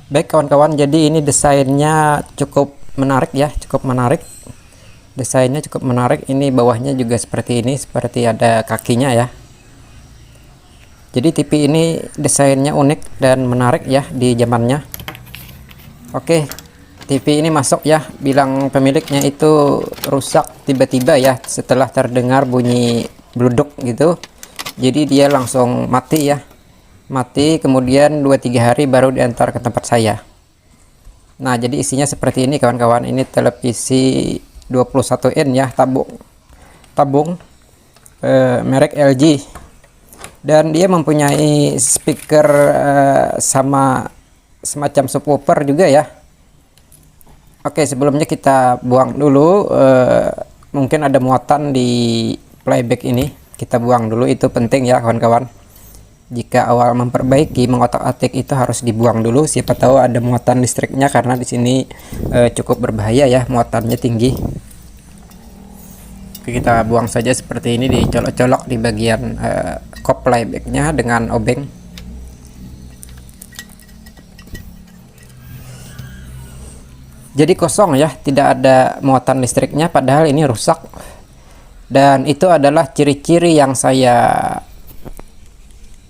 Baik kawan-kawan, jadi ini desainnya cukup menarik ya, cukup menarik. Desainnya cukup menarik. Ini bawahnya juga seperti ini, seperti ada kakinya ya. Jadi TV ini desainnya unik dan menarik ya di zamannya. Oke, TV ini masuk ya, bilang pemiliknya itu rusak tiba-tiba ya, setelah terdengar bunyi bluduk gitu. Jadi dia langsung mati ya. Mati, kemudian 2-3 hari baru diantar ke tempat saya. Nah, jadi isinya seperti ini kawan-kawan. Ini televisi 21 in ya, tabung merek LG, dan dia mempunyai speaker sama semacam subwoofer juga ya. Oke, sebelumnya kita buang dulu, mungkin ada muatan di playback ini, kita buang dulu, itu penting ya kawan-kawan. Jika awal memperbaiki, mengotak-atik itu harus dibuang dulu, siapa tahu ada muatan listriknya, karena di sini cukup berbahaya ya, muatannya tinggi. Oke, kita buang saja seperti ini, dicolok-colok di bagian kop playbacknya dengan obeng. Jadi kosong ya, tidak ada muatan listriknya, padahal ini rusak. Dan itu adalah ciri-ciri yang saya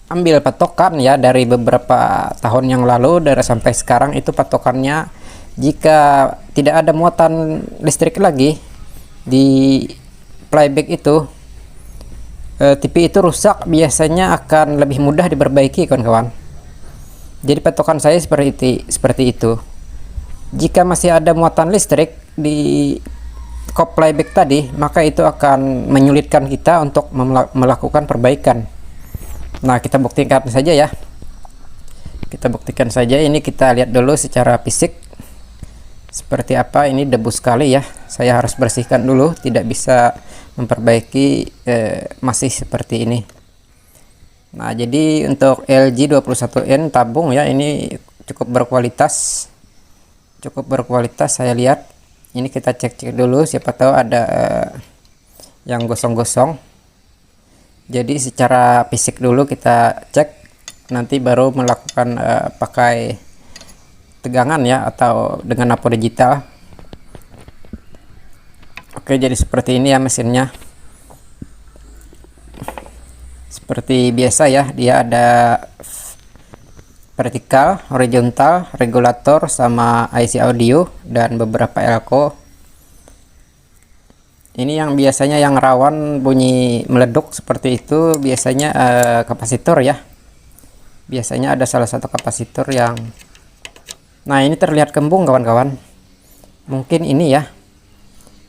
ambil patokan ya dari beberapa tahun yang lalu, dari sampai sekarang itu patokannya. Jika tidak ada muatan listrik lagi di playback itu, TV itu rusak, biasanya akan lebih mudah diperbaiki kawan-kawan. Jadi patokan saya seperti itu. Jika masih ada muatan listrik di kop playback tadi, maka itu akan menyulitkan kita untuk melakukan perbaikan. Nah, kita buktikan saja ya. Kita buktikan saja. Ini kita lihat dulu secara fisik seperti apa. Ini debu sekali ya. Saya harus bersihkan dulu, tidak bisa memperbaiki masih seperti ini. Nah, jadi untuk LG 21 in tabung ya, ini cukup berkualitas. Cukup berkualitas saya lihat. Ini kita cek dulu, siapa tahu ada yang gosong-gosong. Jadi secara fisik dulu kita cek, nanti baru melakukan pakai tegangan ya, atau dengan napo digital. Oke, jadi seperti ini ya mesinnya. Seperti biasa ya, dia ada vertikal, horizontal, regulator, sama IC audio, dan beberapa elko. Ini yang biasanya yang rawan bunyi meleduk seperti itu, biasanya kapasitor ya. Biasanya ada salah satu kapasitor yang, nah ini terlihat kembung kawan-kawan. Mungkin ini ya,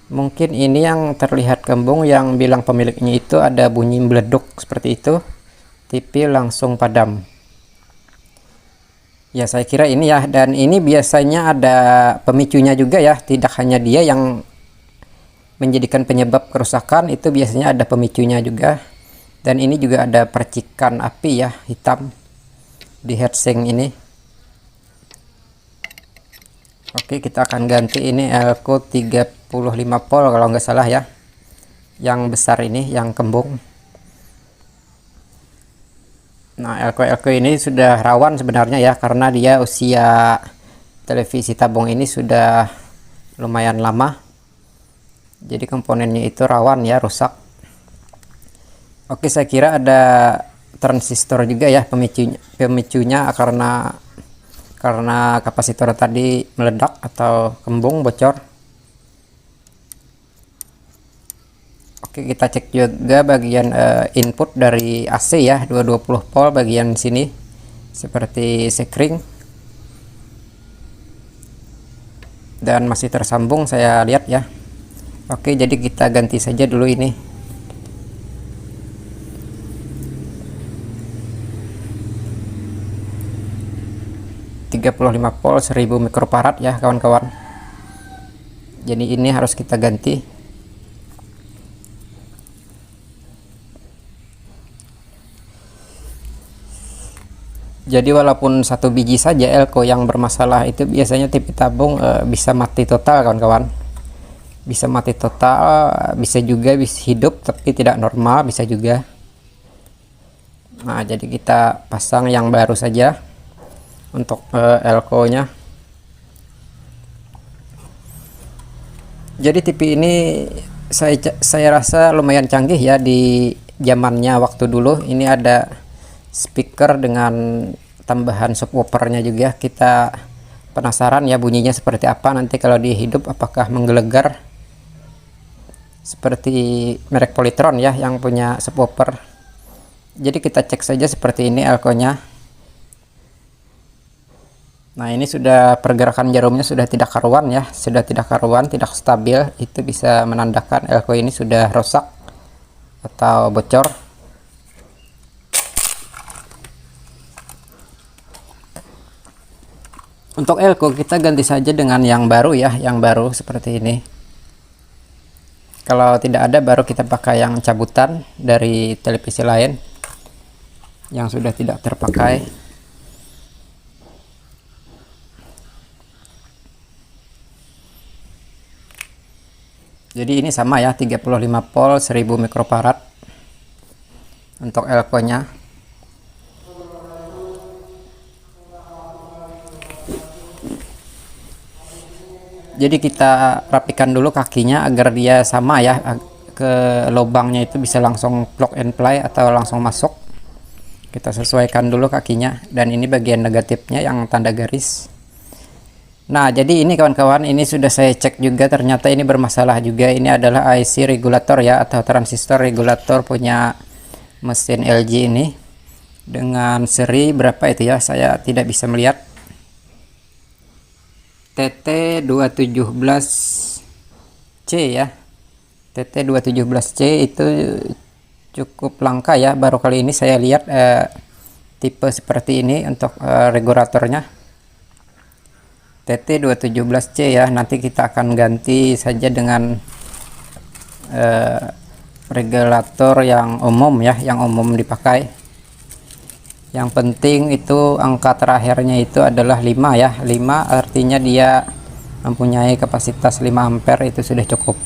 mungkin ini yang terlihat kembung, yang bilang pemiliknya itu ada bunyi meleduk seperti itu, TV langsung padam. Ya saya kira ini ya, dan ini biasanya ada pemicunya juga ya, tidak hanya dia yang menjadikan penyebab kerusakan, itu biasanya ada pemicunya juga. Dan ini juga ada percikan api ya, hitam di heatsink ini. Oke, kita akan ganti ini elko 35 volt kalau nggak salah ya, yang besar ini, yang kembung. Nah, elko ini sudah rawan sebenarnya ya, karena dia usia televisi tabung ini sudah lumayan lama. Jadi komponennya itu rawan ya, rusak. Oke, saya kira ada transistor juga ya pemicunya karena kapasitor tadi meledak atau kembung, bocor. Oke, kita cek juga bagian input dari AC ya, 220 volt bagian sini seperti sekring, dan masih tersambung saya lihat ya. Oke, jadi kita ganti saja dulu ini. ...35 volt 1000 mikrofarad ya kawan-kawan. Jadi ini harus kita ganti. Jadi walaupun satu biji saja elko yang bermasalah, itu biasanya TV tabung bisa mati total kawan-kawan. Bisa mati total, bisa juga bisa hidup tapi tidak normal, bisa juga. Nah, jadi kita pasang yang baru saja. untuk elko-nya. Jadi TV ini saya rasa lumayan canggih ya di zamannya waktu dulu. Ini ada speaker dengan tambahan subwoofernya juga. Kita penasaran ya bunyinya seperti apa nanti kalau dihidup, apakah menggelegar seperti merek Polytron ya yang punya subwoofer. Jadi kita cek saja seperti ini elko-nya. Nah, ini sudah pergerakan jarumnya sudah tidak karuan ya, sudah tidak karuan, tidak stabil. Itu bisa menandakan elko ini sudah rusak atau bocor. Untuk elko kita ganti saja dengan yang baru ya, yang baru seperti ini. Kalau tidak ada baru kita pakai yang cabutan dari televisi lain yang sudah tidak terpakai. Jadi ini sama ya, 35 volt 1000 mikrofarad untuk elko-nya. Jadi kita rapikan dulu kakinya agar dia sama ya, ke lubangnya itu bisa langsung plug and play atau langsung masuk. Kita sesuaikan dulu kakinya, dan ini bagian negatifnya yang tanda garis. Nah, jadi ini kawan-kawan, ini sudah saya cek juga, ternyata ini bermasalah juga. Ini adalah IC regulator ya, atau transistor regulator punya mesin LG ini. Dengan seri berapa itu ya, saya tidak bisa melihat. TT217C ya. TT217C itu cukup langka ya, baru kali ini saya lihat tipe seperti ini untuk regulatornya. TT217C ya, nanti kita akan ganti saja dengan regulator yang umum ya, yang umum dipakai. Yang penting itu angka terakhirnya itu adalah 5 ya, 5 artinya dia mempunyai kapasitas 5 ampere, itu sudah cukup.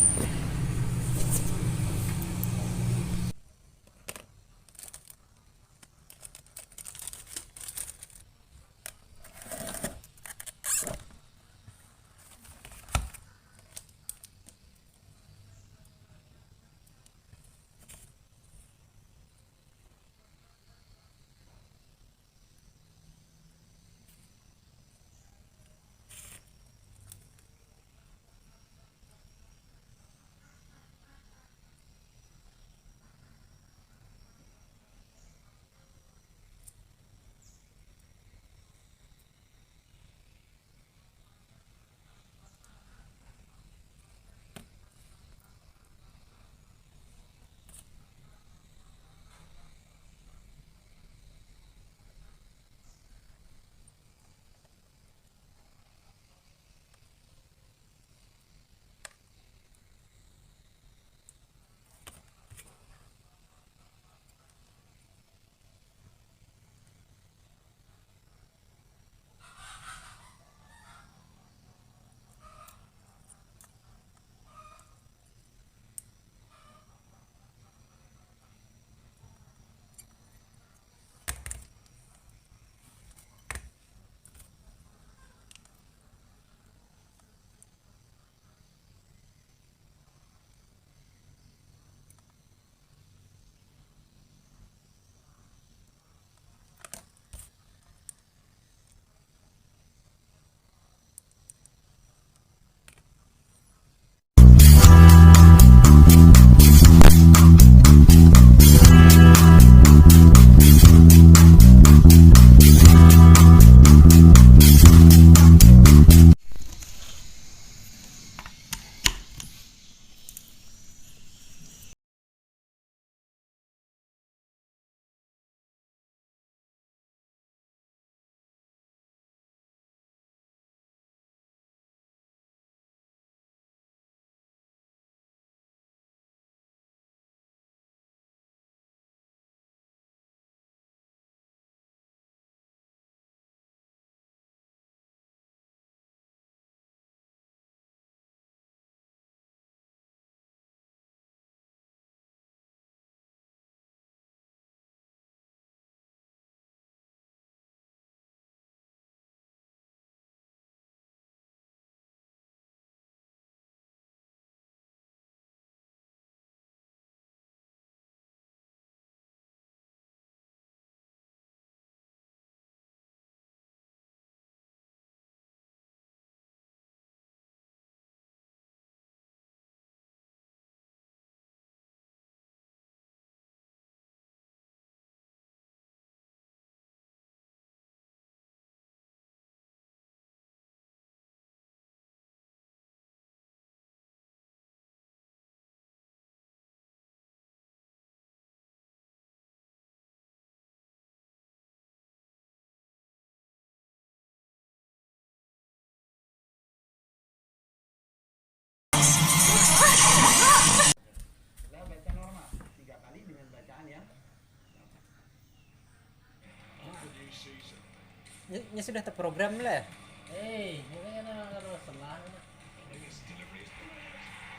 Ini sudah terprogram lah. Ini kan ada salah.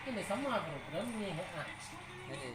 Ini sama programnya. Jadi